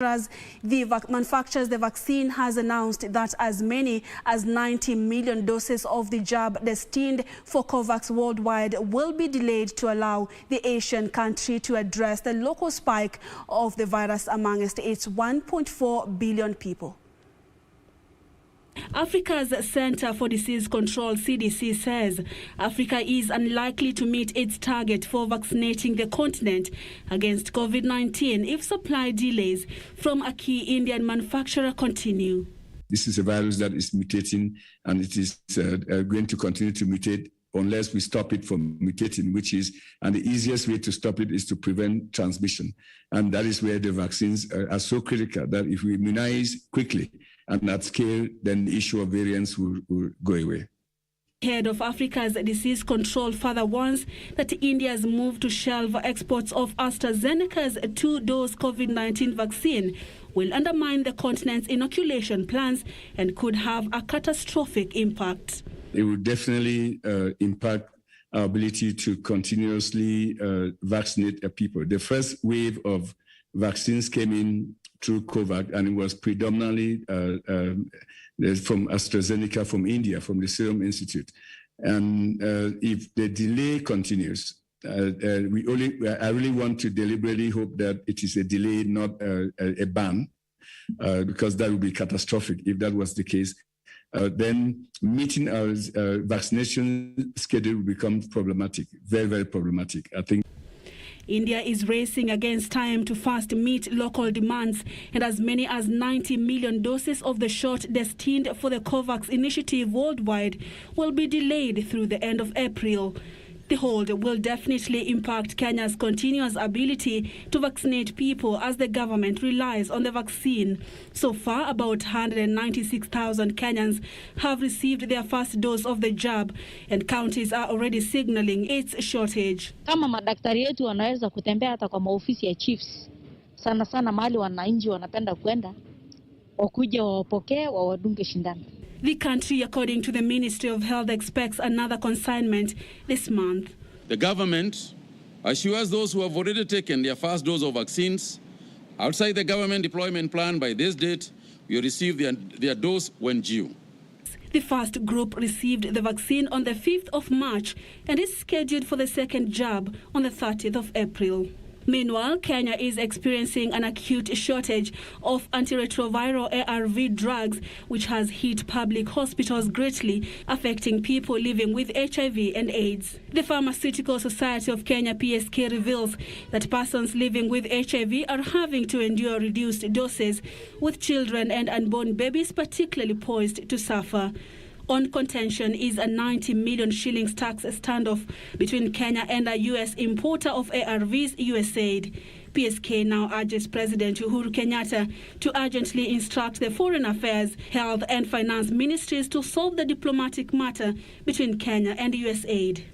As the manufacturers, the vaccine has announced that as many as 90 million doses of the jab destined for COVAX worldwide will be delayed to allow the Asian country to address the local spike of the virus amongst its 1.4 billion people. Africa's Center for Disease Control, CDC, says Africa is unlikely to meet its target for vaccinating the continent against COVID-19 if supply delays from a key Indian manufacturer continue. This is a virus that is mutating, and it is going to continue to mutate unless we stop it from mutating, and the easiest way to stop it is to prevent transmission. And that is where the vaccines are so critical, that if we immunize quickly and at scale, then the issue of variants will go away. Head of Africa's disease control further warns that India's move to shelve exports of AstraZeneca's 2-dose COVID-19 vaccine will undermine the continent's inoculation plans and could have a catastrophic impact. It will definitely impact our ability to continuously vaccinate people. The first wave of vaccines came in through COVAX, and it was predominantly from AstraZeneca from India, from the Serum Institute. And if the delay continues, I really want to deliberately hope that it is a delay, not a ban, because that would be catastrophic if that was the case. Then meeting our vaccination schedule will become problematic, very, very problematic, I think. India is racing against time to fast meet local demands, and as many as 90 million doses of the shot destined for the COVAX initiative worldwide will be delayed through the end of April. The hold will definitely impact Kenya's continuous ability to vaccinate people as the government relies on the vaccine. So far, about 196,000 Kenyans have received their first dose of the jab, and counties are already signaling its shortage. Kama madaktari yetu wanaweza kutembea hata kwa maofisi ya chiefs, sana sana mahali wananchi wanapenda kwenda, wakuja wawapokee wawadunge shindano. The country, according to the Ministry of Health, expects another consignment this month. The government assures those who have already taken their first dose of vaccines outside the government deployment plan by this date will receive their dose when due. The first group received the vaccine on the 5th of March and is scheduled for the second jab on the 30th of April. Meanwhile, Kenya is experiencing an acute shortage of antiretroviral ARV drugs, which has hit public hospitals greatly, affecting people living with HIV and AIDS. The Pharmaceutical Society of Kenya, PSK, reveals that persons living with HIV are having to endure reduced doses, with children and unborn babies particularly poised to suffer. On contention is a 90 million shillings tax standoff between Kenya and a U.S. importer of ARVs, USAID. PSK now urges President Uhuru Kenyatta to urgently instruct the Foreign Affairs, Health and Finance Ministries to solve the diplomatic matter between Kenya and USAID.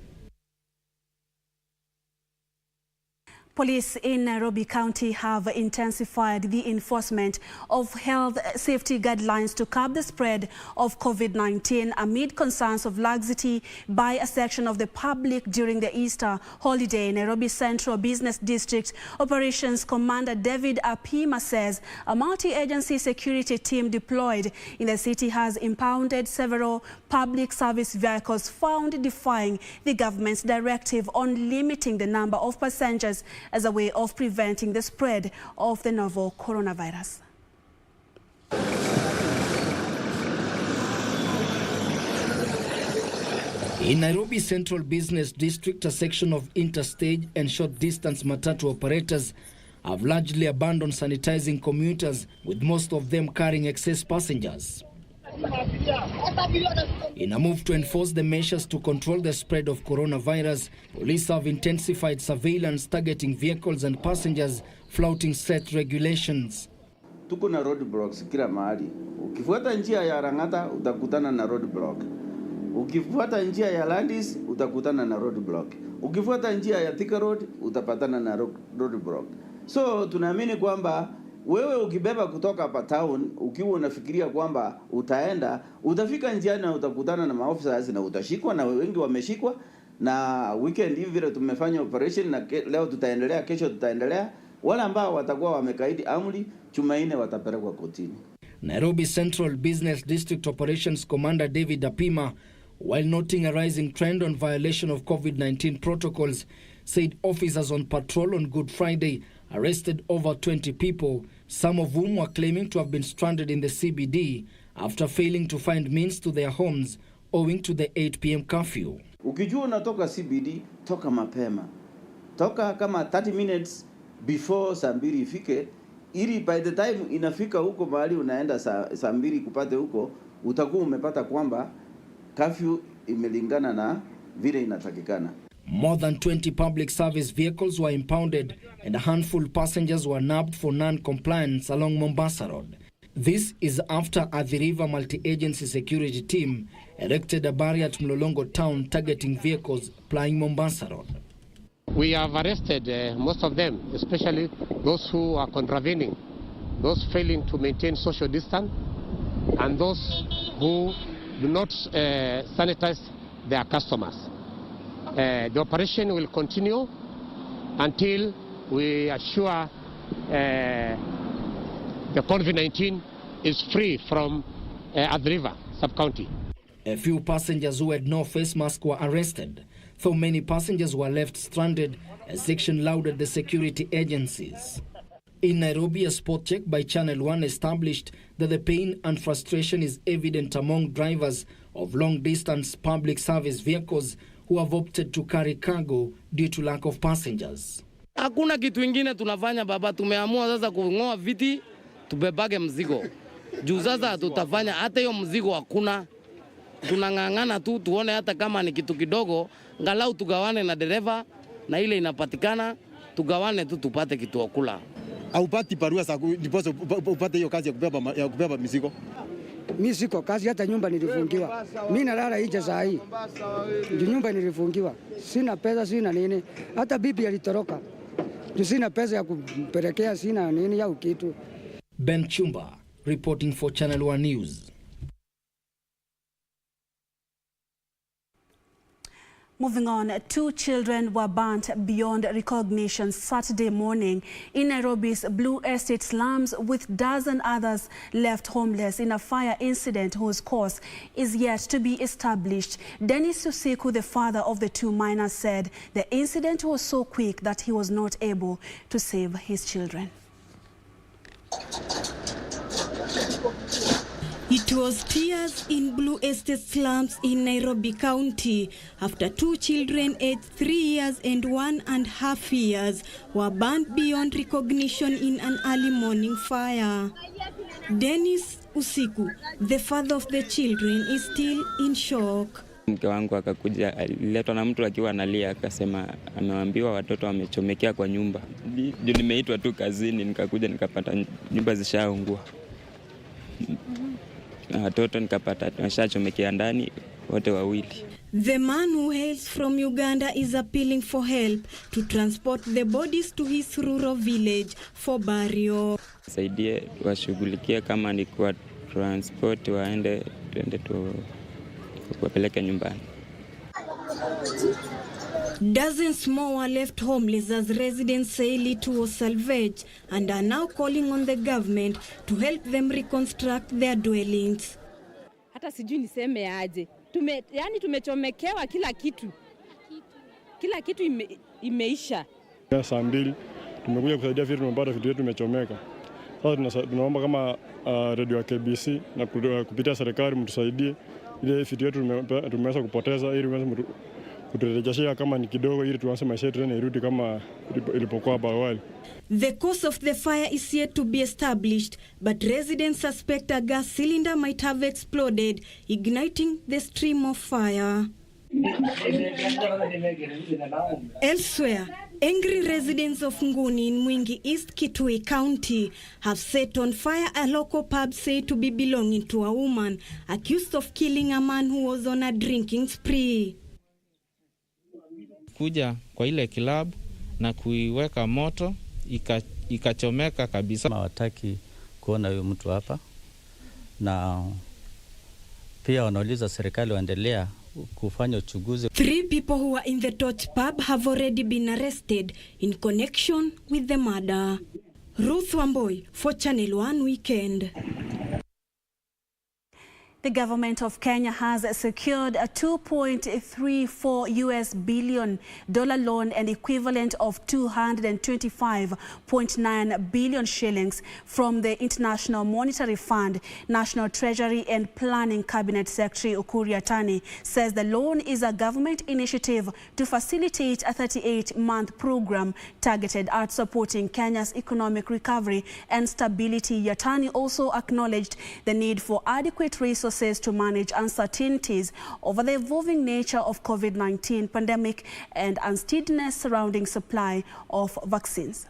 Police in Nairobi County have intensified the enforcement of health safety guidelines to curb the spread of COVID-19 amid concerns of laxity by a section of the public during the Easter holiday. Nairobi Central Business District Operations Commander David Apima says a multi-agency security team deployed in the city has impounded several public service vehicles found defying the government's directive on limiting the number of passengers as a way of preventing the spread of the novel coronavirus. In Nairobi Central Business District, a section of interstage and short-distance matatu operators have largely abandoned sanitizing commuters, with most of them carrying excess passengers. In a move to enforce the measures to control the spread of coronavirus, police have intensified surveillance targeting vehicles and passengers flouting set regulations. Tuko na roadblocks kila mahali. Ukifuata njia ya Rangata utakutana na roadblock. Ukifuata njia ya Landis utakutana na roadblock. Ukifuata njia ya Thika Road utapatana na roadblock. So tunaamini kwamba wewe ukibeba kutoka hapa town, ukiwa unafikiria kwamba utafika njiani na utakutana na maofisa na utashikwa, na wengi wameshikwa, na weekend hivi vile tumefanya operation, na leo tutaendelea, kesho tutaendelea. Wale ambao watakuwa wamekaidi amri, Jumanne watapelekwa kotini. Nairobi Central Business District Operations Commander David Apima, while noting a rising trend on violation of COVID-19 protocols, said officers on patrol on Good Friday arrested over 20 people, some of whom were claiming to have been stranded in the CBD after failing to find means to their homes owing to the 8 p.m. curfew. Ukijua unatoka CBD, toka mapema. Toka kama 30 minutes before saa 2 ifike, ili by the time inafika huko mahali unaenda saa 2 kupate huko, utakuwa umepata kwamba curfew imelingana na vile inatakikana. More than 20 public service vehicles were impounded and a handful passengers were nabbed for non-compliance along Mombasa Road. This is after Athi River multi-agency security team erected a barrier at Mlolongo town targeting vehicles plying Mombasa Road. We have arrested most of them, especially those who are contravening, those failing to maintain social distance, and those who do not sanitize their customers. The operation will continue until we assure the COVID-19 is free from Athi River sub-county. A few passengers who had no face mask were arrested, though many passengers were left stranded as section lauded the security agencies. In Nairobi, a spot check by Channel 1 established that the pain and frustration is evident among drivers of long-distance public service vehicles who have opted to carry cargo due to lack of passengers. Hakuna kitu ingine tunafanya baba, tumeamua sasa kungoa viti tubebage mzigo. Juu sasa tutafanya hata hiyo mzigo hakuna. Tunangangana tu tuone hata kama ni kitu kidogo, ngalau tugawane na dereva na ile inapatikana, tugawane tu tupate kitu wakula. Haupati barua za ndiposa upate hiyo kazi ya kubeba mizigo. Mimi siko kazi, hata nyumba nilifungiwa. Mimi nalala nje saa hii. Nyumba nilifungiwa. Sina pesa, sina nini. Hata bibi alitoroka. Sina pesa ya kumpelekea, sina nini ya kitu. Ben Chumba reporting for Channel 1 News. Moving on, 2 children were burnt beyond recognition Saturday morning in Nairobi's Blue Estate slums, with dozen others left homeless in a fire incident whose cause is yet to be established. Dennis Usiku, the father of the 2 minors, said the incident was so quick that he was not able to save his children. It was tears in Blue Estate slums in Nairobi County after 2 children aged 3 years and 1.5 years were burnt beyond recognition in an early morning fire. Dennis Usiku, the father of the children, is still in shock. Mke wangu akakuja, aliletwa na mtu akiwa analia, akasema ameambiwa watoto wamechomekea kwa nyumba. Ndio nimeitwa tu kazini, nikakuja nikapata nyumba zishaungua. Na watoto nikapata washachomekea ndani wote wawili. The man who hails from Uganda is appealing for help to transport the bodies to his rural village for burial. Saidie washughulikie kama ni kwa transport, waende tuende tu kuwapeleka nyumbani. Dozens more were left homeless as residents say little was salvaged and are now calling on the government to help them reconstruct their dwellings. Hata sijui niseme aje. Yani tumechomekewa kila kitu. Kila kitu imeisha. Saa 2 tumekuja kusaidia vitu, tumepata vitu vyetu vimechomeka. Sasa tunaomba kama radio ya KBC na kupitia serikali mtusaidie ile vitu vyetu tumeweza kupoteza, ili kuturejeshea kama ni kidogo, ili tuanze maisha yetu tena irudi kama ilipokuwa hapo awali. The cause of the fire is yet to be established, but residents suspect a gas cylinder might have exploded, igniting the stream of fire. Elsewhere, angry residents of Nguni in Mwingi East Kitui County have set on fire a local pub said to be belonging to a woman accused of killing a man who was on a drinking spree. Kuja kwa ile club na kuiweka moto ikachomeka kabisa. Hawataki kuona huyo mtu hapa, na pia wanauliza serikali waendelea kufanya uchunguzi. 3 people who were in the Torch pub have already been arrested in connection with the murder. Ruth Wamboy for Channel 1 Weekend. The government of Kenya has secured a $2.34 billion loan and equivalent of 225.9 billion shillings from the International Monetary Fund. National Treasury and Planning Cabinet Secretary Ukur Yatani says the loan is a government initiative to facilitate a 38-month program targeted at supporting Kenya's economic recovery and stability. Yatani also acknowledged the need for adequate resources to manage uncertainties over the evolving nature of COVID-19 pandemic and unsteadiness surrounding supply of vaccines.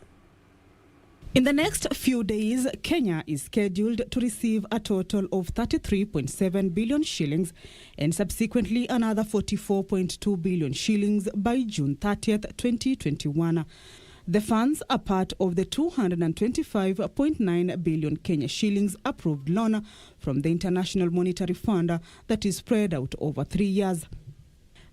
In the next few days, Kenya is scheduled to receive a total of 33.7 billion shillings and subsequently another 44.2 billion shillings by June 30th, 2021. The funds are part of the 225.9 billion Kenya shillings approved loan from the International Monetary Fund that is spread out over 3 years.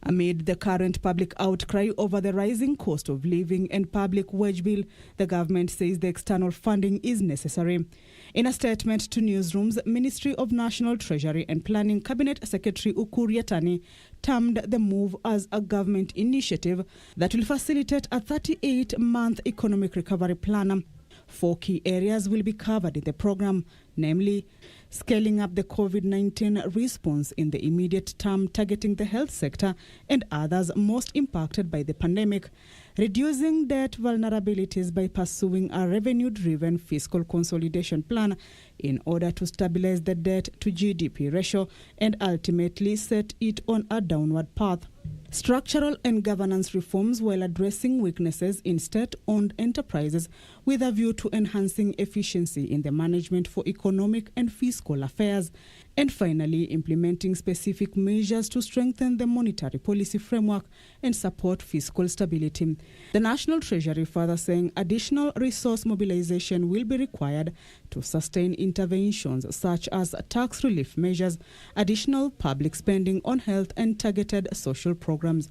Amid the current public outcry over the rising cost of living and public wage bill, the government says the external funding is necessary. In a statement to newsrooms, Ministry of National Treasury and Planning Cabinet Secretary Ukur Yatani termed the move as a government initiative that will facilitate a 38-month economic recovery plan. 4 key areas will be covered in the program, namely scaling up the COVID-19 response in the immediate term targeting the health sector and others most impacted by the pandemic, reducing debt vulnerabilities by pursuing a revenue-driven fiscal consolidation plan in order to stabilize the debt to GDP ratio and ultimately set it on a downward path. Structural and governance reforms while addressing weaknesses in state-owned enterprises with a view to enhancing efficiency in the management for economic and fiscal affairs. And finally, implementing specific measures to strengthen the monetary policy framework and support fiscal stability. The National Treasury further saying additional resource mobilization will be required to sustain interventions such as tax relief measures, additional public spending on health and targeted social programs.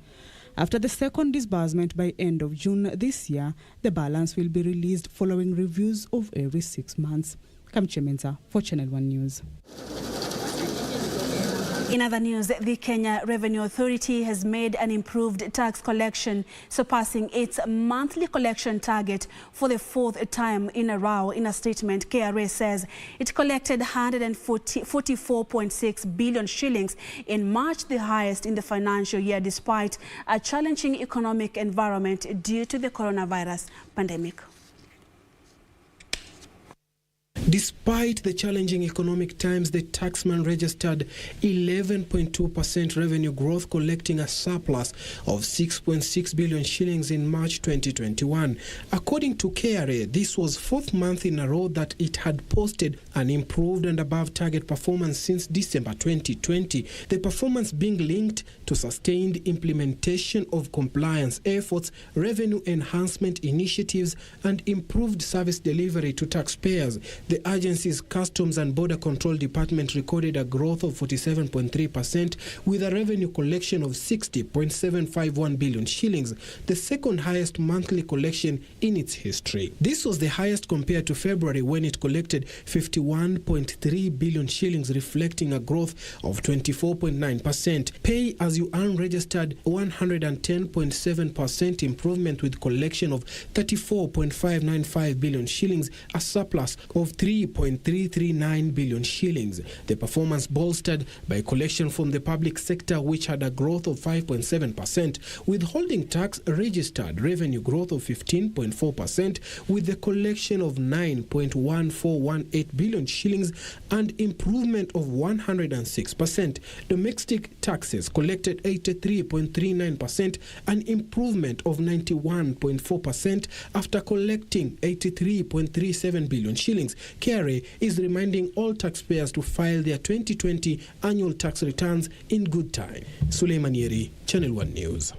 After the second disbursement by end of June this year, the balance will be released following reviews of every 6 months. Kamche Menza for Channel 1 News. In other news, the Kenya Revenue Authority has made an improved tax collection, surpassing its monthly collection target for the 4th time in a row. In a statement, KRA says it collected 144.6 billion shillings in March, the highest in the financial year, despite a challenging economic environment due to the coronavirus pandemic. Despite the challenging economic times, the taxman registered 11.2% revenue growth, collecting a surplus of 6.6 billion shillings in March 2021. According to KRA, this was 4th month in a row that it had posted an improved and above target performance since December 2020. The performance being linked to sustained implementation of compliance efforts, revenue enhancement initiatives, and improved service delivery to taxpayers. The agency's Customs and Border Control Department recorded a growth of 47.3% with a revenue collection of 60.751 billion shillings, the second highest monthly collection in its history. This was the highest compared to February, when it collected 51.3 billion shillings, reflecting a growth of 24.9%. Pay as you earn registered 110.7% improvement with collection of 34.595 billion shillings, a surplus of 3.339 billion shillings. The performance bolstered by collection from the public sector, which had a growth of 5.7%. Withholding tax registered revenue growth of 15.4% with the collection of 9.1418 billion shillings and improvement of 106%. Domestic taxes collected 83.39%, an improvement of 91.4% after collecting 83.37 billion shillings. KRA is reminding all taxpayers to file their 2020 annual tax returns in good time. Suleiman Yeri, Channel 1 News.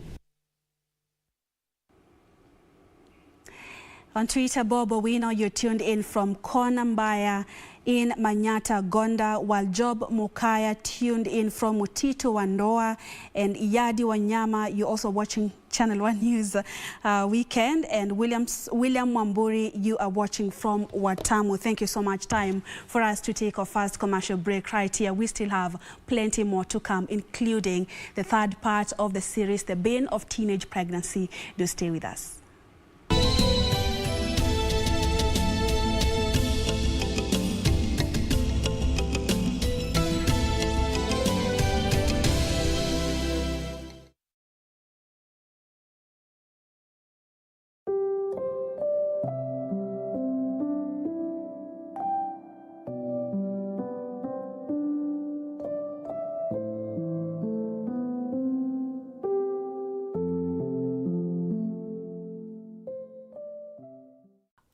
On Twitter, Bobo, we know you're tuned in from Konambaya in Manyata, Gonda, while Job Mukaya tuned in from Mutito, Wandoa, and Iyadi Wanyama, you're also watching Channel 1 News Weekend, and William Mwamburi, you are watching from Watamu. Thank you so much. Time for us to take our first commercial break right here. We still have plenty more to come, including the third part of the series, The Bane of Teenage Pregnancy. Do stay with us.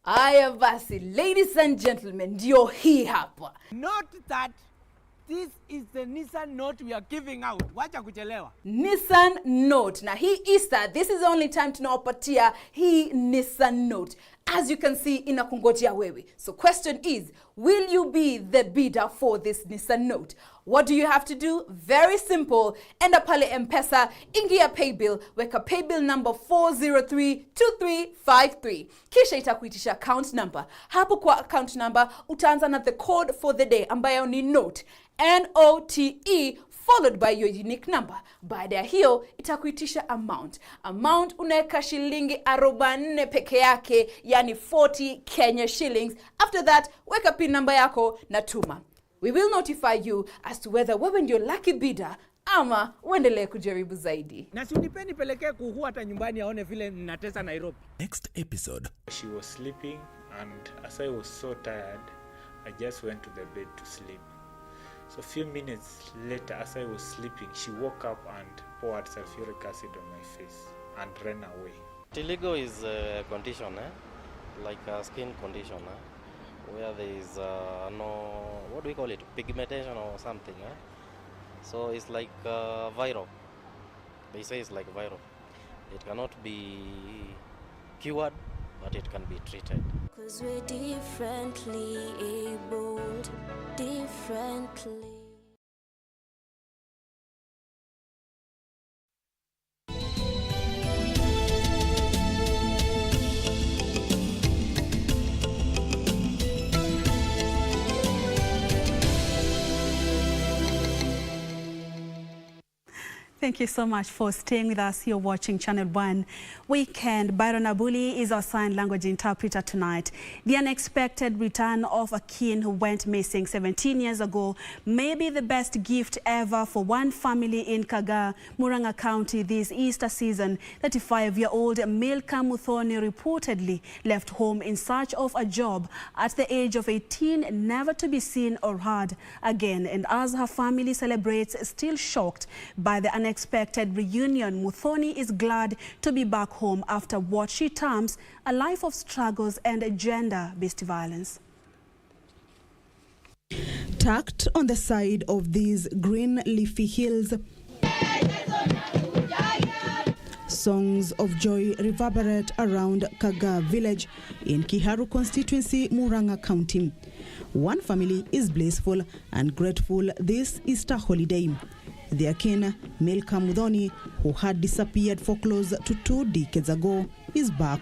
Aya basi, ladies and gentlemen, ndio hii hapa. Note that this is the Nissan Note we are giving out. Wacha kuchelewa. Nissan Note. Na hii Easter, this is the only time tunawapatia hii Nissan Note. As you can see, inakungojea wewe. So question is, will you be the bidder for this Nissan Note? What do you have to do? Very simple. Enda pale M-Pesa, ingia paybill, weka paybill number 4032353. Kisha itakuitisha account number. Hapo kwa account number, utaanza na the code for the day, ambayo ni NOTE. N-O-T-E, followed by your unique number. Baada ya hiyo, itakuitisha amount. Amount unaweka shilingi 44 peke yake, yani 40 Kenya shillings. After that, weka pin number yako na tuma. We will notify you as to whether wewe ndio lucky bidder ama uendelee kujaribu zaidi. Na sunipeni pelekee kuhu hata nyumbani aone vile ninatesa Nairobi. Next episode. She was sleeping, and as I was so tired, I just went to the bed to sleep. So a few minutes later, as I was sleeping, she woke up and poured sulfuric acid on my face and ran away. Vitiligo is a condition, like a skin condition, where there is what do we call it, pigmentation or something. So it's like viral. They say it's like viral. It cannot be cured, but it can be treated. 'Cause we're differently abled, differently. Thank you so much for staying with us. You're watching Channel 1 Weekend. Byron Abuli is our sign language interpreter tonight. The unexpected return of a kin who went missing 17 years ago may be the best gift ever for one family in Kaga, Murang'a County this Easter season. 35-year-old Milka Muthoni reportedly left home in search of a job at the age of 18, never to be seen or heard again. And as her family celebrates, still shocked by the unexpected reunion, Muthoni is glad to be back home after what she terms a life of struggles and gender-based violence. Tucked on the side of these green leafy hills, songs of joy reverberate around Kaga village in Kiharu constituency, Murang'a County. One family is blissful and grateful this Easter holiday. Their kin, Milka Muthoni, who had disappeared for close to 2 decades ago, is back.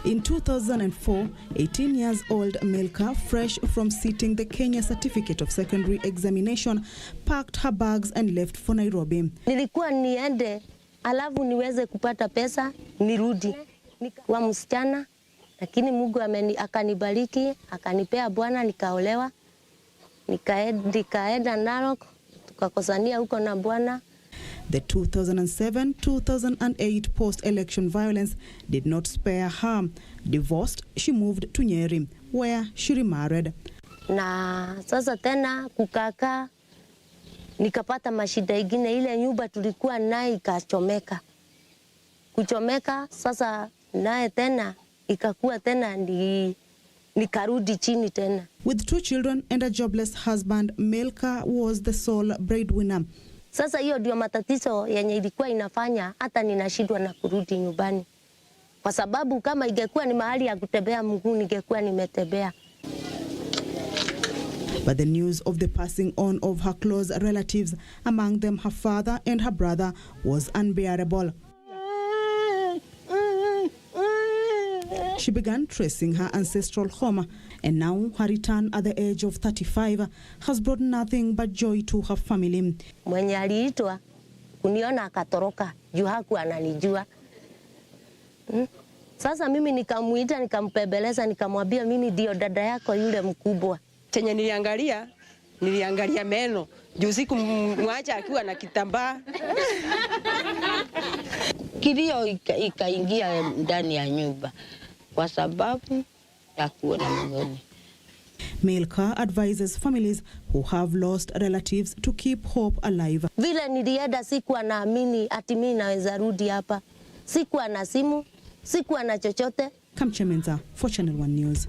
In 2004, 18-years-old Milka, fresh from sitting the Kenya Certificate of Secondary Examination, packed her bags and left for Nairobi. Nilikuwa niende, alafu niweze kupata pesa, nirudi. Kwa msichana, lakini Mungu akanibariki, akanipea bwana, nikaolewa. Nikaenda Narok, tukakosania huko na bwana. The 2007-2008 post-election violence did not spare her. Divorced, she moved to Nyeri, where she remarried. Na sasa tena kukaka, nikapata mashida ingine, ile nyumba tulikuwa naye ikachomeka. Kuchomeka, sasa naye tena ikakuwa tena nikarudi chini tena. With 2 children and a jobless husband, Milka was the sole breadwinner. Sasa hiyo ndio matatizo yenye ilikuwa inafanya hata ninashindwa na kurudi nyumbani. Kwa sababu kama ingekuwa ni mahali ya kutembea mguu ningekuwa nimetembea. But the news of the passing on of her close relatives, among them her father and her brother, was unbearable. She began tracing her ancestral home, and now her return at the age of 35 has brought nothing but joy to her family. Mwenye aliitwa kuniona akatoroka, juu hakuwa ananijua. Sasa mimi nikamuita, nikampebeleza, nikamwambia mimi ndio dada yako yule mkubwa. Chenye niliangalia meno, juu siku mwacha akiwa na kitambaa. Kilio ikaingia ndani ya nyumba kwa sababu ya kuona mgeni. Milka advises families who have lost relatives to keep hope alive. Vile nilienda sikuwa naamini ati mimi naweza rudi hapa. Sikuwa na simu, sikuwa na chochote. Kamchemenza for Channel 1 News.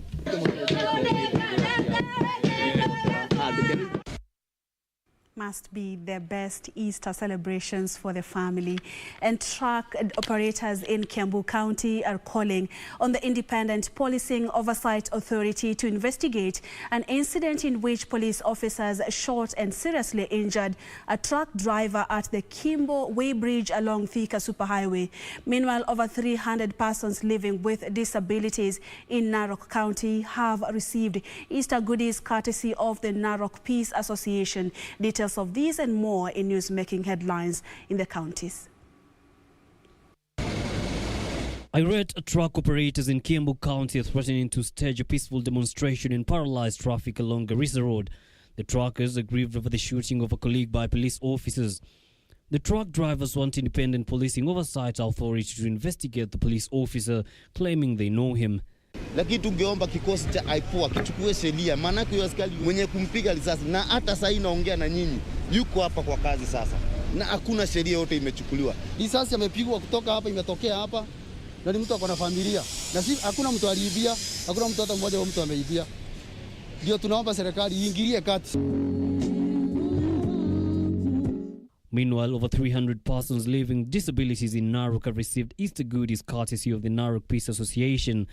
Must be the best Easter celebrations for the family, and truck operators in KIAMBU County are calling on the Independent Policing Oversight Authority to investigate an incident in which police officers shot and seriously injured a truck driver at the Kimbo Weighbridge along Thika Superhighway. Meanwhile, over 300 persons living with disabilities in Narok County have received Easter goodies courtesy of the Narok Peace Association. Details of these and more in news making headlines in the counties. Irate truck operators in KIAMBU County are threatening to stage a peaceful demonstration and paralyze traffic along Garissa Road. The truckers are grieved over the shooting of a colleague by police officers. The truck drivers want Independent Policing Oversight Authority to investigate the police officer, claiming they know him. Lakini tungeomba kikosi cha IPOA kichukue sheria, maana kwa askari mwenye kumpiga risasi na hata sasa inaongea na nyinyi yuko hapa kwa kazi sasa, na hakuna sheria yote imechukuliwa. Risasi amepigwa kutoka hapa, imetokea hapa, na ni mtu ako na familia, na si hakuna mtu aliibia, hakuna mtu hata mmoja wa mtu ameibia. Ndio tunaomba serikali iingilie kati. Meanwhile, over 300 persons living disabilities in Narok have received Easter goodies courtesy of the Narok Peace Association.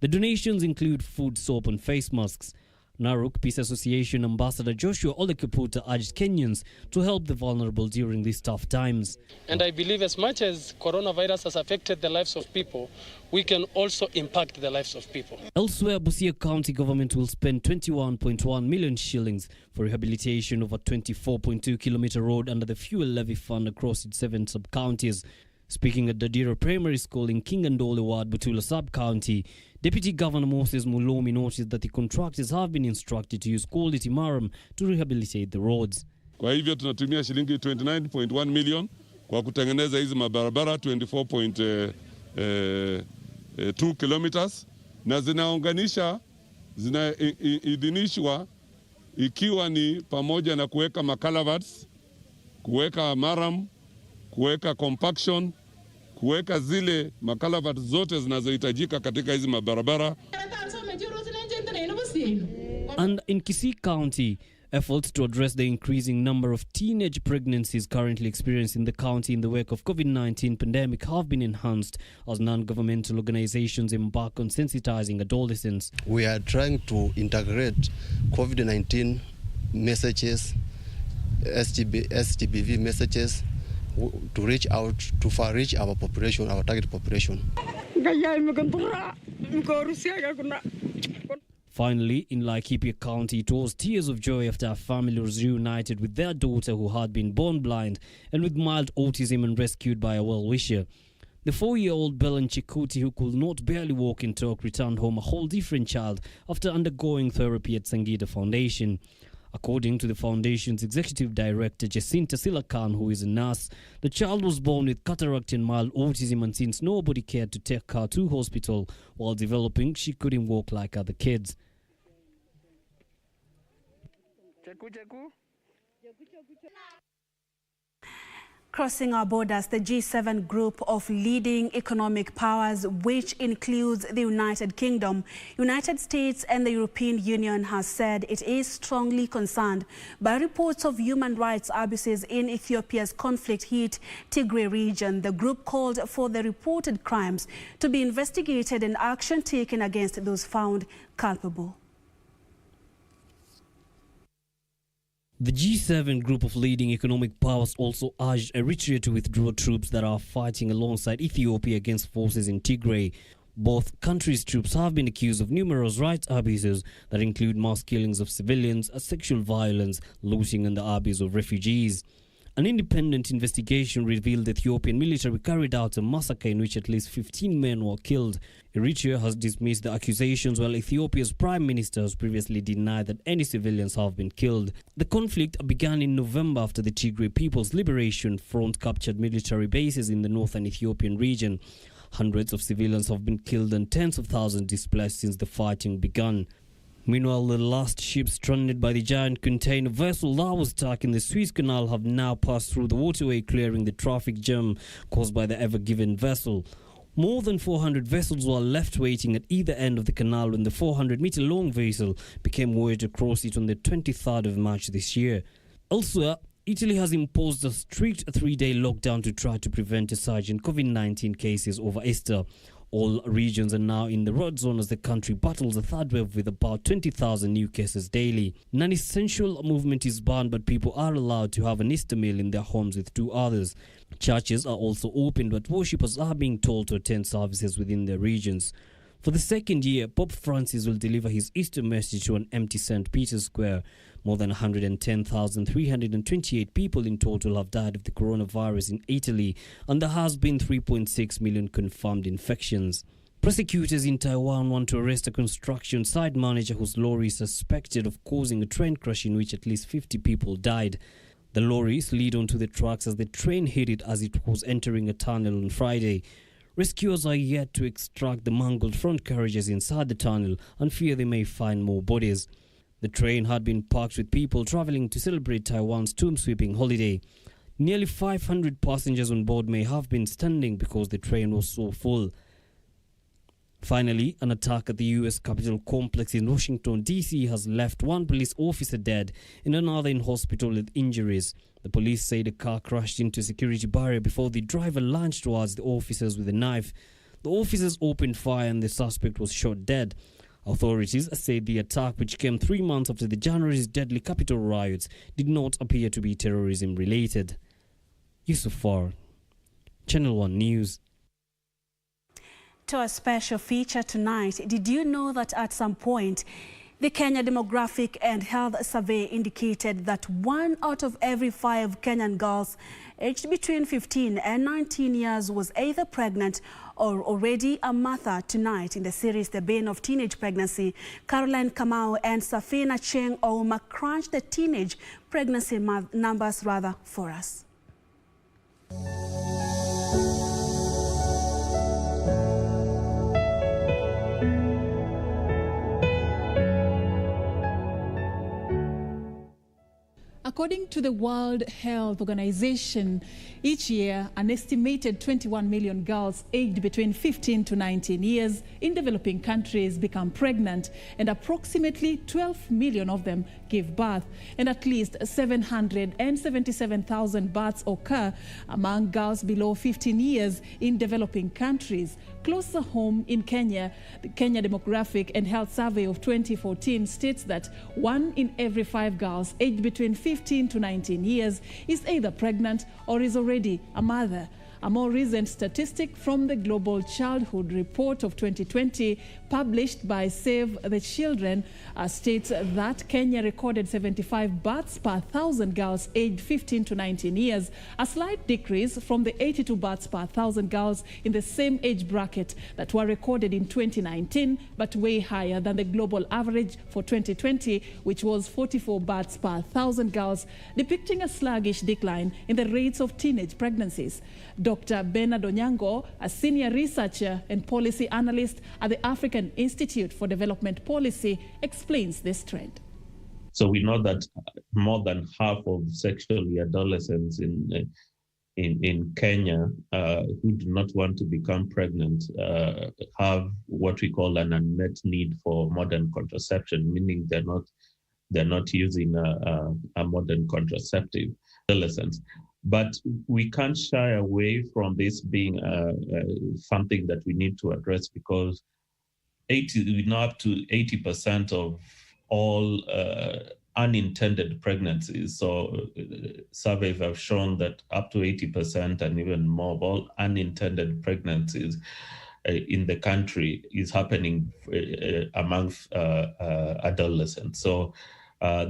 The donations include food, soap and face masks. Narok Peace Association Ambassador Joshua Olekaputa urged Kenyans to help the vulnerable during these tough times. And I believe as much as coronavirus has affected the lives of people, we can also impact the lives of people. Elsewhere, Busia County government will spend 21.1 million shillings for rehabilitation of a 24.2-kilometer road under the fuel levy fund across its 7 sub-counties. Speaking at Dadira Primary School in Kingandole Ward, Butula Sub-County, Deputy Governor Moses Mulomi noticed that the contractors have been instructed to use quality maram to rehabilitate the roads. Kwa hivyo tunatumia shilingi 29.1 million kwa kutengeneza hizi mabarabara 24.2 kilometers, na zinaidhinishwa ikiwa ni pamoja na kuweka makalavats, kuweka maram, kuweka compaction, kuweka zile makalavat zote zinazohitajika katika hizi mabarabara. And in Kisii County, efforts to address the increasing number of teenage pregnancies currently experienced in the county in the wake of COVID-19 pandemic have been enhanced as non-governmental organizations embark on sensitizing adolescents. We are trying to integrate COVID-19 messages, STBV messages, to reach out to reach our population, our target population. Finally, in Laikipia County, it was tears of joy after a family was reunited with their daughter who had been born blind and with mild autism and rescued by a well-wisher. The 4-year-old Belen Chikuti, who could not barely walk and talk, returned home a whole different child after undergoing therapy at Sangita Foundation. According to the foundation's executive director, Jacinta Silakan, who is a nurse, the child was born with cataract and mild autism, and since nobody cared to take her to hospital while developing, she couldn't walk like other kids. Crossing our borders, the G7 group of leading economic powers, which includes the United Kingdom, United States and the European Union, has said it is strongly concerned by reports of human rights abuses in Ethiopia's conflict-hit Tigray region. The group called for the reported crimes to be investigated and action taken against those found culpable. The G7 group of leading economic powers also urged Eritrea to withdraw troops that are fighting alongside Ethiopia against forces in Tigray. Both countries' troops have been accused of numerous rights abuses that include mass killings of civilians, sexual violence, looting and the abuse of refugees. An independent investigation revealed the Ethiopian military carried out a massacre in which at least 15 men were killed. Eritrea has dismissed the accusations, while Ethiopia's prime minister has previously denied that any civilians have been killed. The conflict began in November after the Tigray People's Liberation Front captured military bases in the northern Ethiopian region. Hundreds of civilians have been killed and tens of thousands displaced since the fighting began. Meanwhile, the last ships stranded by the giant container vessel that was stuck in the Suez Canal have now passed through the waterway, clearing the traffic jam caused by the Ever Given vessel. More than 400 vessels were left waiting at either end of the canal when the 400-meter-long vessel became moored across it on the 23rd of March this year. Elsewhere, Italy has imposed a strict 3-day lockdown to try to prevent a surge in COVID-19 cases over Easter. All regions are now in the red zone as the country battles a third wave with about 20,000 new cases daily. Non-essential movement is banned, but people are allowed to have an Easter meal in their homes with 2 others. Churches are also open, but worshippers are being told to attend services within their regions. For the second year, Pope Francis will deliver his Easter message to an empty St. Peter's Square. More than 110,328 people in total have died of the coronavirus in Italy, and there has been 3.6 million confirmed infections. Prosecutors in Taiwan want to arrest a construction site manager whose lorry is suspected of causing a train crash in which at least 50 people died. The lorry slid onto the tracks as the train hit it as it was entering a tunnel on Friday. Rescuers are yet to extract the mangled front carriages inside the tunnel and fear they may find more bodies. The train had been packed with people traveling to celebrate Taiwan's tomb sweeping holiday. Nearly 500 passengers on board may have been standing because the train was so full. Finally, an attack at the U.S. Capitol complex in Washington, D.C. has left 1 police officer dead and another in hospital with injuries. The police say the car crashed into a security barrier before the driver lunged towards the officers with a knife. The officers opened fire and the suspect was shot dead. Authorities say the attack, which came 3 months after the January's deadly Capitol riots, did not appear to be terrorism-related. Yusufar, Channel 1 News. To a special feature tonight, did you know that at some point, the Kenya Demographic and Health Survey indicated that 1 out of every 5 Kenyan girls aged between 15 and 19 years was either pregnant or already a mother? Tonight in the series The Bane of Teenage Pregnancy, Caroline Kamau and Safina Cheng Ouma crunched the teenage pregnancy numbers for us. According to the World Health Organization, each year an estimated 21 million girls aged between 15 to 19 years in developing countries become pregnant, and approximately 12 million of them give birth, and at least 777,000 births occur among girls below 15 years in developing countries. Closer home in Kenya, the Kenya Demographic and Health Survey of 2014 states that 1 in every 5 girls aged between 15 to 19 years is either pregnant or is already a mother. A more recent statistic from the Global Childhood Report of 2020, published by Save the Children, states that Kenya recorded 75 births per 1,000 girls aged 15 to 19 years, a slight decrease from the 82 births per 1,000 girls in the same age bracket that were recorded in 2019, but way higher than the global average for 2020, which was 44 births per 1,000 girls, depicting a sluggish decline in the rates of teenage pregnancies. Dr. Bernard Onyango, a senior researcher and policy analyst at the African Institute for Development Policy, explains this trend. So we know that more than half of sexually adolescents in in Kenya who do not want to become pregnant have what we call an unmet need for modern contraception, meaning they're not using a modern contraceptive adolescents. But we can't shy away from this being something that we need to address, because up to 80% of all unintended pregnancies. So surveys have shown that up to 80% and even more of all unintended pregnancies in the country is happening amongst adolescents. So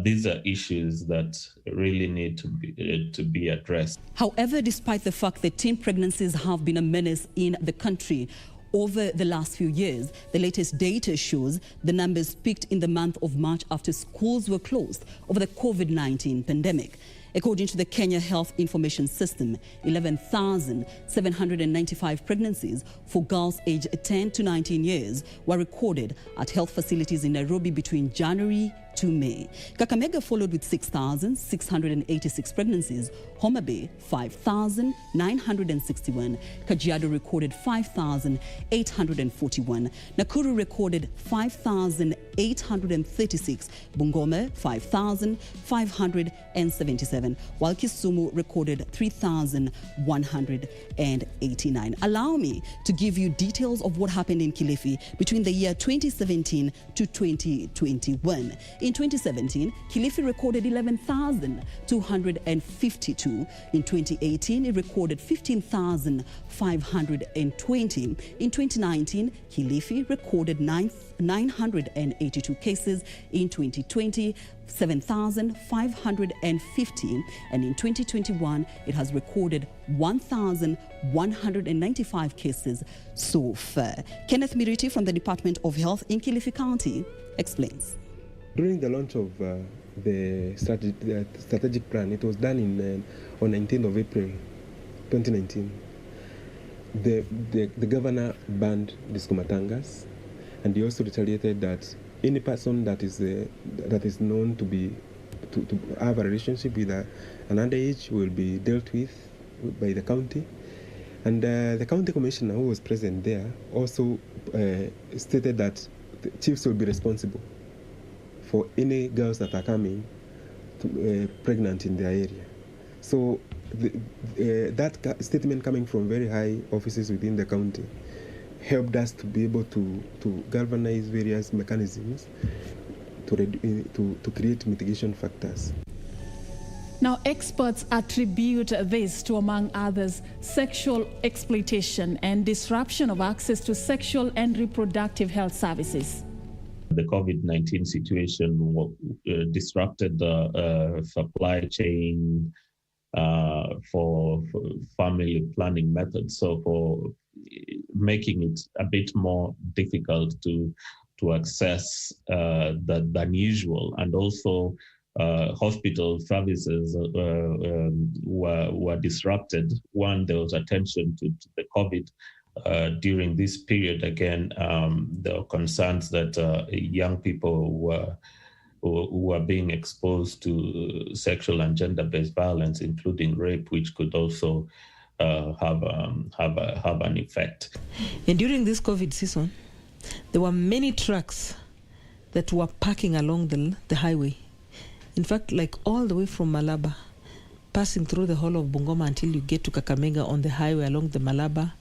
these are issues that really need to be addressed. However, despite the fact that teen pregnancies have been a menace in the country over the last few years, the latest data shows the numbers peaked in the month of March after schools were closed over the COVID-19 pandemic. According to the Kenya Health Information System, 11,795 pregnancies for girls aged 10 to 19 years were recorded at health facilities in Nairobi between January to May. Kakamega followed with 6,686 pregnancies, Homa Bay 5,961, Kajiado recorded 5,841, Nakuru recorded 5,836, Bungoma 5,577, while Kisumu recorded 3,189. Allow me to give you details of what happened in Kilifi between the year 2017 to 2021. In 2017, Kilifi recorded 11,252. In 2018, it recorded 15,520. In 2019, Kilifi recorded 982 cases. In 2020, 7,550, and in 2021 it has recorded 1,195 cases so far. Kenneth Miriti from the Department of Health in Kilifi County explains. During the launch of the strategic plan, it was done on 19th of April 2019. The governor banned disco matangas, and he also retaliated that any person that is known to have a relationship with an underage will be dealt with by the county. And the county commissioner who was present there also stated that the chiefs will be responsible for any girls that are coming pregnant in their area. So that statement coming from very high offices within the county helped us to be able to galvanize various mechanisms to create mitigation factors. Now, experts attribute this to, among others, sexual exploitation and disruption of access to sexual and reproductive health services. The COVID-19 situation disrupted the supply chain for family planning methods. So for making it a bit more difficult to access than usual, and also hospital services were disrupted. One, there was attention to the COVID. During this period, again, there were concerns that young people who were being exposed to sexual and gender-based violence, including rape, which could also have an effect. And during this COVID season, there were many trucks that were parking along the highway. In fact, like all the way from Malaba, passing through the whole of Bungoma until you get to Kakamega on the highway along the Malaba,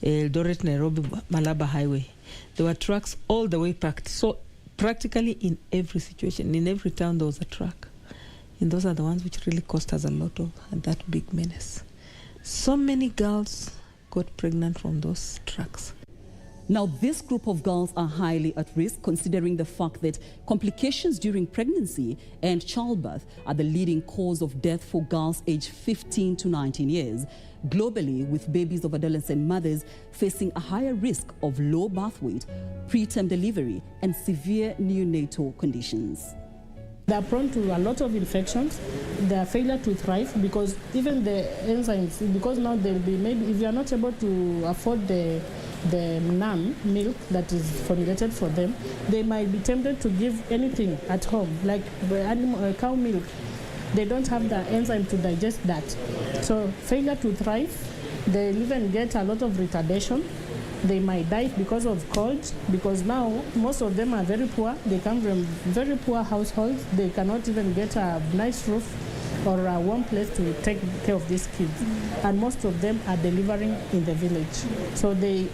Eldoret, Nairobi, Malaba highway. There were trucks all the way parked. So practically in every situation, in every town, there was a truck. And those are the ones which really cost us a lot of that big menace. So many girls got pregnant from those trucks. Now, this group of girls are highly at risk, considering the fact that complications during pregnancy and childbirth are the leading cause of death for girls aged 15 to 19 years. Globally, with babies of adolescent mothers facing a higher risk of low birth weight, preterm delivery, and severe neonatal conditions. They are prone to a lot of infections. Their failure to thrive, because even the enzymes, because now they'll be, maybe if you are not able to afford the NAM milk that is formulated for them, they might be tempted to give anything at home, like cow milk. they don't have the enzyme to digest that. So failure to thrive, they even get a lot of retardation. They might die because of cold, because now most of them are very poor. They come from very poor households. They cannot even get a nice roof or a warm place to take care of these kids. And most of them are delivering in the village. So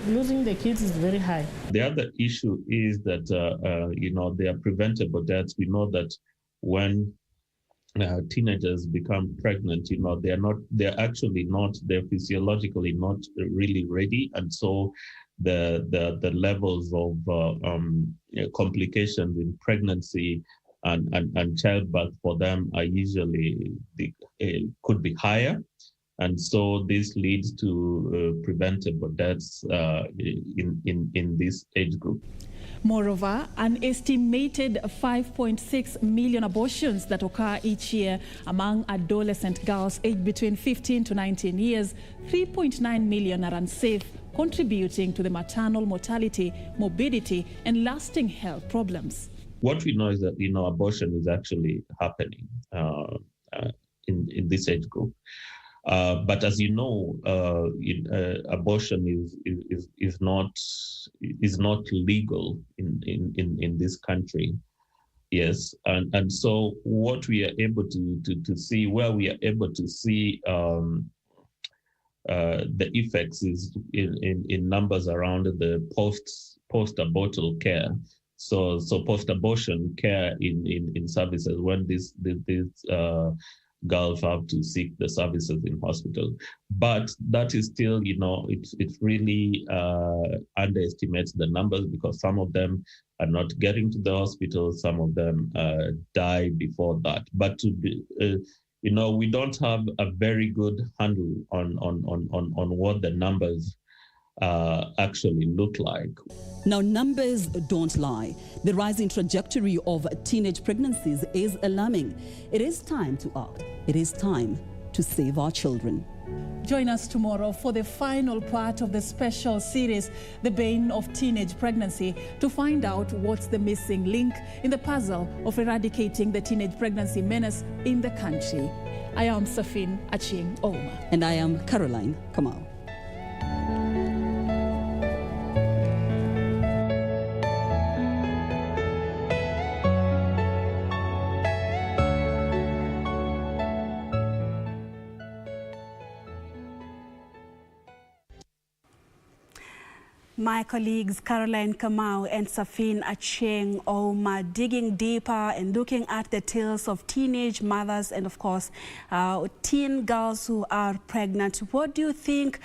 losing the kids is very high. The other issue is that, they are preventable deaths. We know that when teenagers become pregnant, they're physiologically not really ready. And so the levels of complications in pregnancy and childbirth for them are usually could be higher, and so this leads to preventable deaths in this age group. Moreover, an estimated 5.6 million abortions that occur each year among adolescent girls aged between 15 to 19 years, 3.9 million are unsafe, contributing to the maternal mortality, morbidity, and lasting health problems. What we know is that abortion is actually happening in this age group, but as you know, abortion is not legal in this country. Yes, and so what we are able to see, where we are able to see the effects is in numbers around the post-abortal care. So post-abortion care in services, when these girls have to seek the services in hospital. But that is still, it really underestimates the numbers, because some of them are not getting to the hospital, some of them die before that. But to be, we don't have a very good handle on what the numbers actually look like. Now, numbers don't lie. The rising trajectory of teenage pregnancies is alarming. It is time to act. It is time to save our children. Join us tomorrow for the final part of the special series, The Bane of Teenage Pregnancy, to find out what's the missing link in the puzzle of eradicating the teenage pregnancy menace in the country. I am Safin Achieng Ouma. And I am Caroline Kamau. My colleagues Caroline Kamau and Safin Achieng Ouma digging deeper and looking at the tales of teenage mothers and, of course, teen girls who are pregnant. What do you think?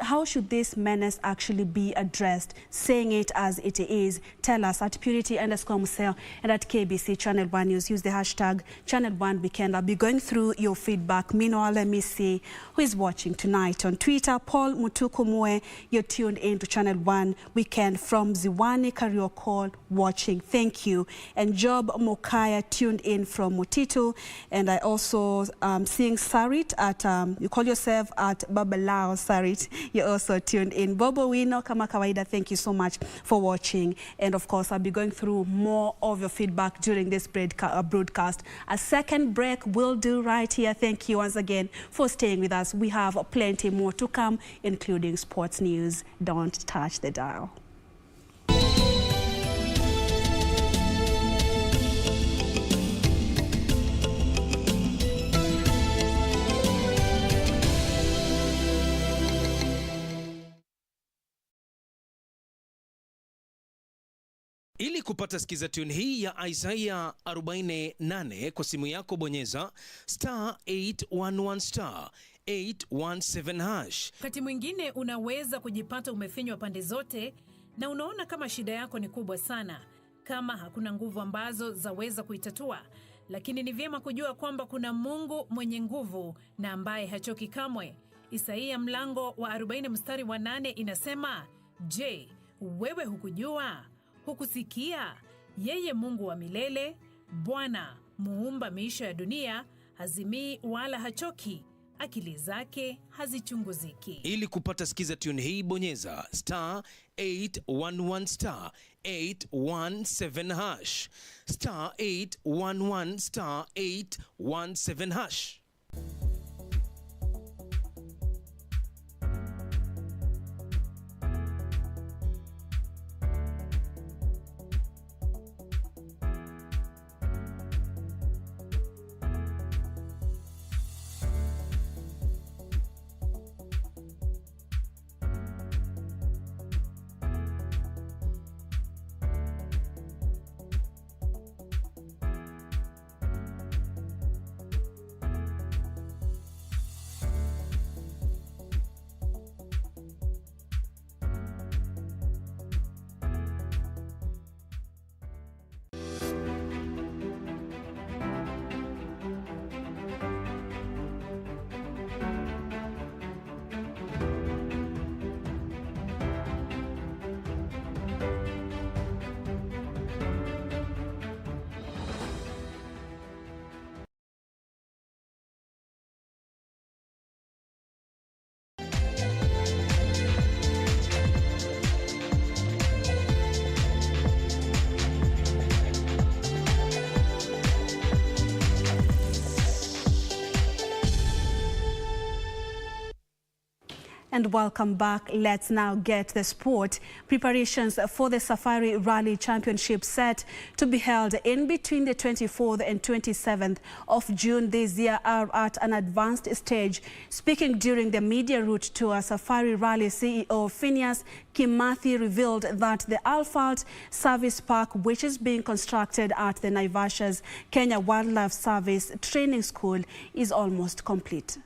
How should this menace actually be addressed? Saying it as it is. Tell us at Purity_Museo and at KBC Channel 1 News. Use the hashtag Channel 1 Weekend. I'll be going through your feedback. Meanwhile, let me see who is watching tonight on Twitter. Paul Mutukumue, you're tuned in to Channel 1 Weekend from Ziwani Kariokol watching. Thank you. And Job Mokaya tuned in from Mutitu. And I also seeing Sarit at, you call yourself at Babalao Sarit. You're also tuned in. Bobo Wino, kama kawaida, thank you so much for watching. And of course, I'll be going through more of your feedback during this broadcast. A second break will do right here. Thank you once again for staying with us. We have plenty more to come, including sports news. Don't touch the dial. Ili kupata skiza tune hii ya Isaiah 48 kwa simu yako, bonyeza *811 817 hash. Wakati mwingine unaweza kujipata umefinywa pande zote na unaona kama shida yako ni kubwa sana, kama hakuna nguvu ambazo zaweza kuitatua. Lakini ni vyema kujua kwamba kuna Mungu mwenye nguvu na ambaye hachoki kamwe. Isaia mlango wa 40 mstari wa 8 inasema, "Je, wewe hukujua? Hukusikia? Yeye Mungu wa milele, Bwana muumba miisho ya dunia, hazimii wala hachoki, akili zake hazichunguziki. Ili kupata sikiza tune hii bonyeza *811 *817 *811 *817 And welcome back. Let's now get the sport. Preparations for the Safari Rally Championship set to be held in between the 24th and 27th of June this year are at an advanced stage. Speaking during the media route tour, Safari Rally CEO Phineas Kimathi revealed that the Alphalt Service Park, which is being constructed at the Naivasha's Kenya Wildlife Service Training School, is almost complete.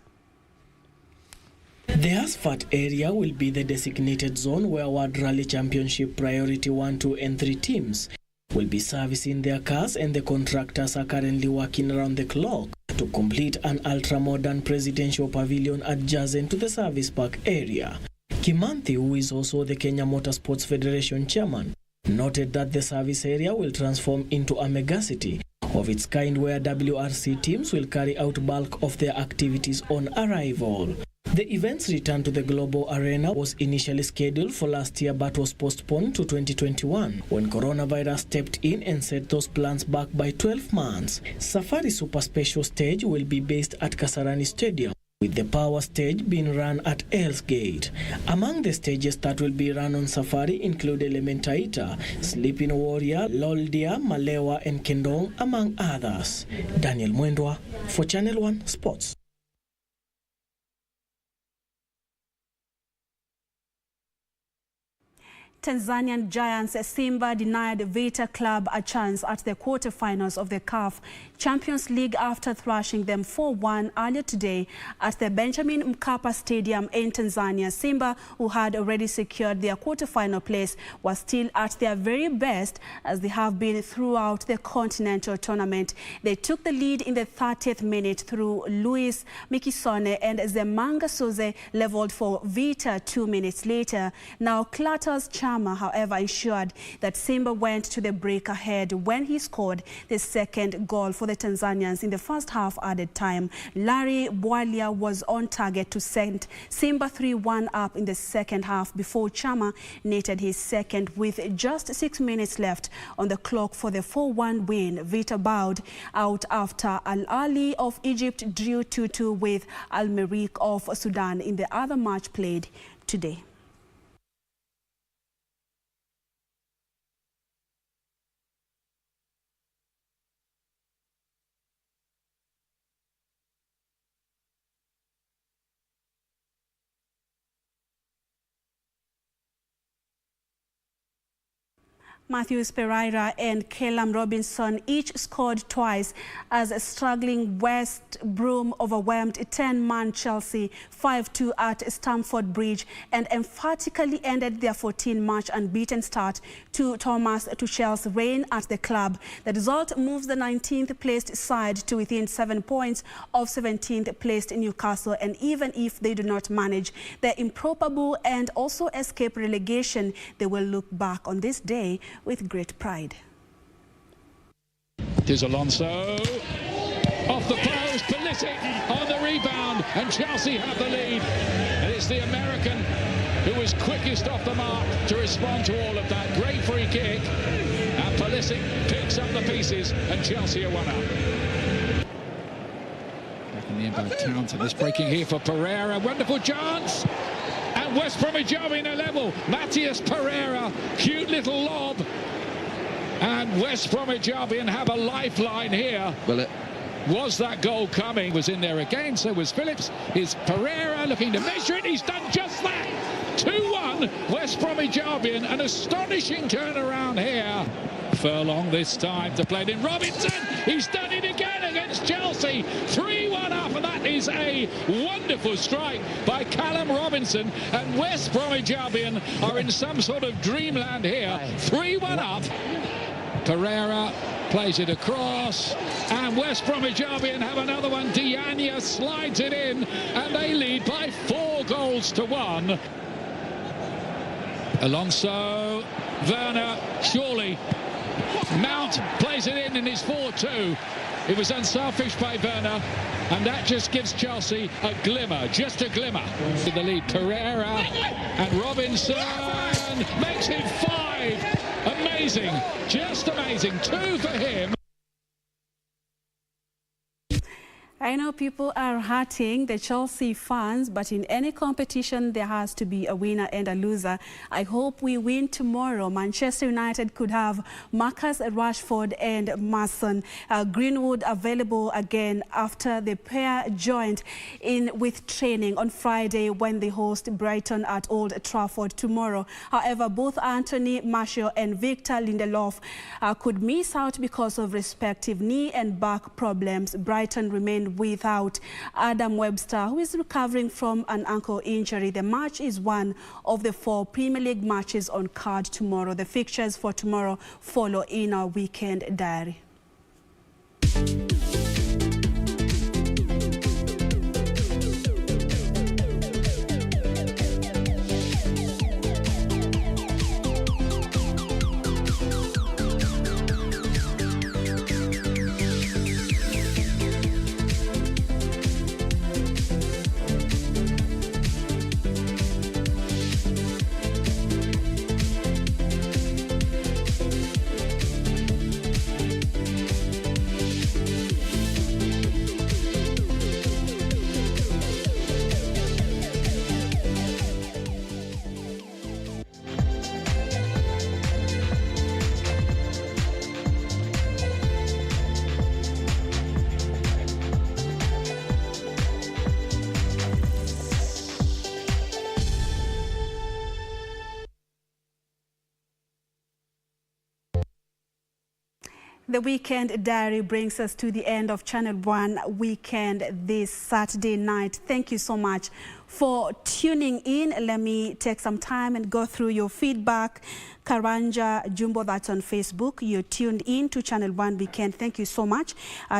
The asphalt area will be the designated zone where World Rally Championship Priority 1, 2 and 3 teams will be servicing their cars, and the contractors are currently working around the clock to complete an ultra-modern presidential pavilion adjacent to the service park area. Kimanthi, who is also the Kenya Motorsports Federation chairman, noted that the service area will transform into a megacity of its kind where WRC teams will carry out bulk of their activities on arrival. The event's return to the Global Arena was initially scheduled for last year but was postponed to 2021 when coronavirus stepped in and set those plans back by 12 months. Safari Super Special Stage will be based at Kasarani Stadium, with the power stage being run at Earls Gate. Among the stages that will be run on Safari include Elementaita, Sleeping Warrior, Loldia, Malewa and Kendong, among others. Daniel Mwendwa for Channel 1 Sports. Tanzanian giants Simba denied Vita Club a chance at the quarterfinals of the CAF Champions League after thrashing them 4-1 earlier today at the Benjamin Mkapa Stadium in Tanzania. Simba, who had already secured their quarterfinal place, was still at their very best as they have been throughout the continental tournament. They took the lead in the 30th minute through Luis Mikisone, and Zemanga Soze leveled for Vita 2 minutes later. Now Clatter's however, ensured that Simba went to the break ahead when he scored the second goal for the Tanzanians in the first half added time. Larry Bwalia was on target to send Simba 3-1 up in the second half before Chama netted his second with just 6 minutes left on the clock for the 4-1 win. Vita bowed out after Al Ahly of Egypt drew 2-2 with Al Merrikh of Sudan in the other match played today. Matthews Pereira and Calum Robinson each scored twice as a struggling West Brom overwhelmed 10-man Chelsea 5-2 at Stamford Bridge and emphatically ended their 14-match unbeaten start to Thomas Tuchel's reign at the club. The result moves the 19th placed side to within 7 points of 17th placed Newcastle, and even if they do not manage the improbable and also escape relegation, they will look back on this day with great pride. Here's Alonso off the post. Pulisic on the rebound, and Chelsea have the lead. And it's the American who was quickest off the mark to respond to all of that. Great free kick, and Pulisic picks up the pieces, and Chelsea are 1-up. Back in the end by Townsend. This breaking here for Pereira. Wonderful chance. And West Bromwich Albion are level. Matthias Pereira, cute little lob. And West Bromwich Albion have a lifeline here. Well, was that goal coming? Was in there again, so was Phillips. Is Pereira looking to measure it? He's done just that. 2-1, West Bromwich Albion. An astonishing turnaround here. Furlong this time to play it in. Robinson, he's done it again against Chelsea. 3-1 up, and that is a wonderful strike by Callum Robinson. And West Bromwich Albion are in some sort of dreamland here. 3-1 up. Pereira plays it across, and West Bromwich Albion have another one. Diania slides it in, and they lead by 4-1. Alonso, Werner, surely. Mount plays it in his 4-2. It was unselfish by Werner, and that just gives Chelsea a glimmer, just a glimmer. To the lead, Pereira, and Robinson makes it 5. Amazing, just amazing. 2 for him. I know people are hurting, the Chelsea fans, but in any competition there has to be a winner and a loser. I hope we win tomorrow. Manchester United could have Marcus Rashford and Mason Greenwood available again after the pair joined in with training on Friday when they host Brighton at Old Trafford tomorrow. However, both Anthony Martial and Victor Lindelof could miss out because of respective knee and back problems. Brighton remained without Adam Webster, who is recovering from an ankle injury. The match is one of the 4 Premier League matches on card tomorrow. The fixtures for tomorrow follow in our weekend diary. The Weekend Diary brings us to the end of Channel 1 Weekend this Saturday night. Thank you so much for tuning in. Let me take some time and go through your feedback. Karanja Jumbo, that's on Facebook. You're tuned in to Channel 1 Weekend. Thank you so much.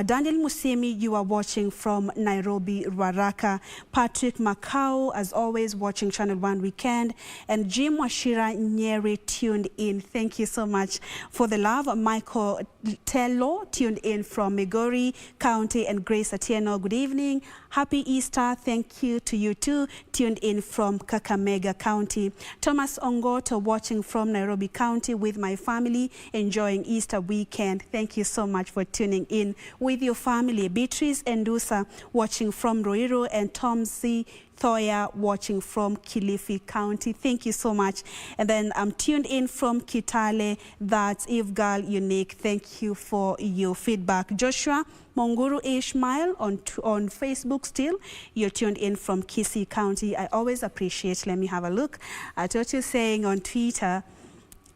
Daniel Musemi, you are watching from Nairobi, Ruaraka. Patrick Macau, as always, watching Channel 1 Weekend. And Jim Washira Nyeri tuned in. Thank you so much for the love. Michael Tello tuned in from Migori County, and Grace Atieno, good evening. Happy Easter. Thank you to you too. Tuned in from Kakamega County. Thomas Ongoto watching from Nairobi County with my family, enjoying Easter weekend. Thank you so much for tuning in with your family. Beatrice Endusa watching from Roiro, and Tom C. Thoya watching from Kilifi County. Thank you so much. And then I'm tuned in from Kitale. That's Ivgal Unique. Thank you for your feedback. Joshua Monguru Ishmael on Facebook still. You're tuned in from Kisii County. I always appreciate. Let me have a look at what you're saying on Twitter.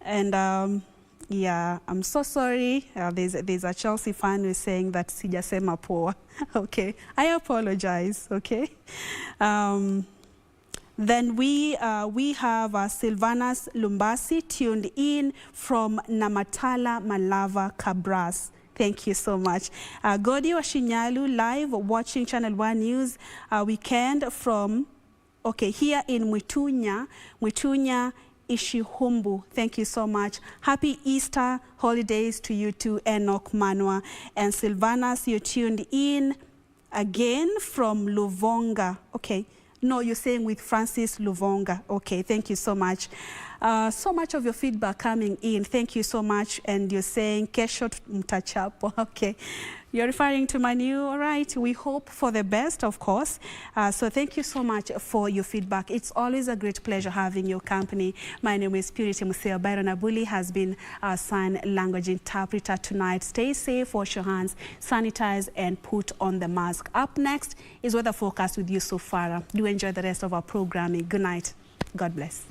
And yeah, I'm so sorry. There's a Chelsea fan who's saying that sijasema poa. Okay, I apologize. Okay. Then we have Silvanas Lumbasi tuned in from Namatala, Malava, Cabras. Thank you so much. Godi Washinyalu live watching Channel 1 News Weekend from, okay, here in Mwitunya Ishihumbu. Thank you so much. Happy Easter holidays to you too, Enoch Manwa. And Silvanas, you're tuned in again from Luvonga. Okay. No, you're saying with Francis Luvonga. Okay, thank you so much. So much of your feedback coming in. Thank you so much. And you're saying kesho mtachapo. Okay. You're referring to Manu. All right. We hope for the best, of course. So thank you so much for your feedback. It's always a great pleasure having your company. My name is Purity Museo. Byron Abuli has been our sign language interpreter tonight. Stay safe, wash your hands, sanitize, and put on the mask. Up next is Weather Forecast with Yusuf Farah. Do enjoy the rest of our programming. Good night. God bless.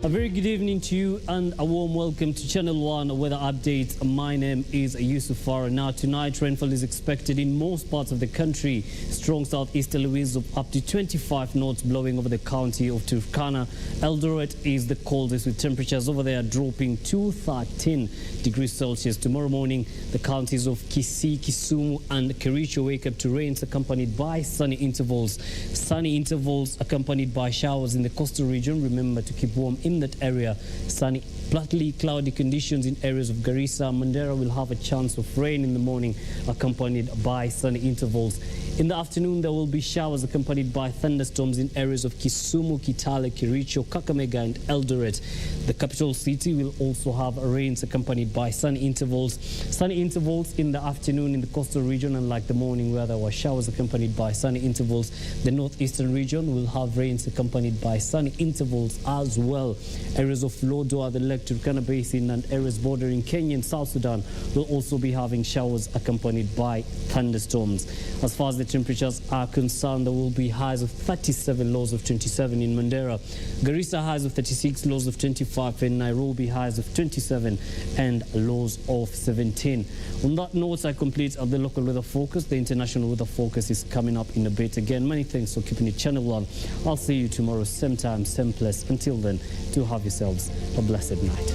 A very good evening to you and a warm welcome to Channel 1 Weather Update. My name is Yusuf Farah. Now tonight rainfall is expected in most parts of the country. Strong southeasterly winds of up to 25 knots blowing over the county of Turkana. Eldoret is the coldest with temperatures over there dropping to 13 degrees Celsius. Tomorrow morning the counties of Kisii, Kisumu and Kericho wake up to rains accompanied by sunny intervals. Sunny intervals accompanied by showers in the coastal region. Remember to keep warm in that area. Sunny, partly cloudy conditions in areas of Garissa. Mandera will have a chance of rain in the morning accompanied by sunny intervals. In the afternoon, there will be showers accompanied by thunderstorms in areas of Kisumu, Kitale, Kericho, Kakamega and Eldoret. The capital city will also have rains accompanied by sunny intervals. Sunny intervals in the afternoon in the coastal region, unlike the morning where there were showers accompanied by sunny intervals. The northeastern region will have rains accompanied by sunny intervals as well. Areas of Lodwar, the Lake Turkana Basin and areas bordering Kenya and South Sudan will also be having showers accompanied by thunderstorms. As far as the temperatures are concerned, there will be highs of 37, lows of 27 in Mandera. Garissa highs of 36, lows of 25, and Nairobi highs of 27 and lows of 17. On that note, I complete the local weather focus. The international weather focus is coming up in a bit. Again, many thanks for keeping it Channel 1. I'll see you tomorrow, same time, same place. Until then, do have yourselves a blessed night.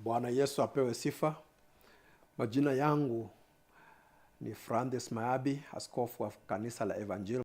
Bwana Yesu apewe sifa. Majina yangu ni Francis Maabi, askofu wa kanisa la Evangel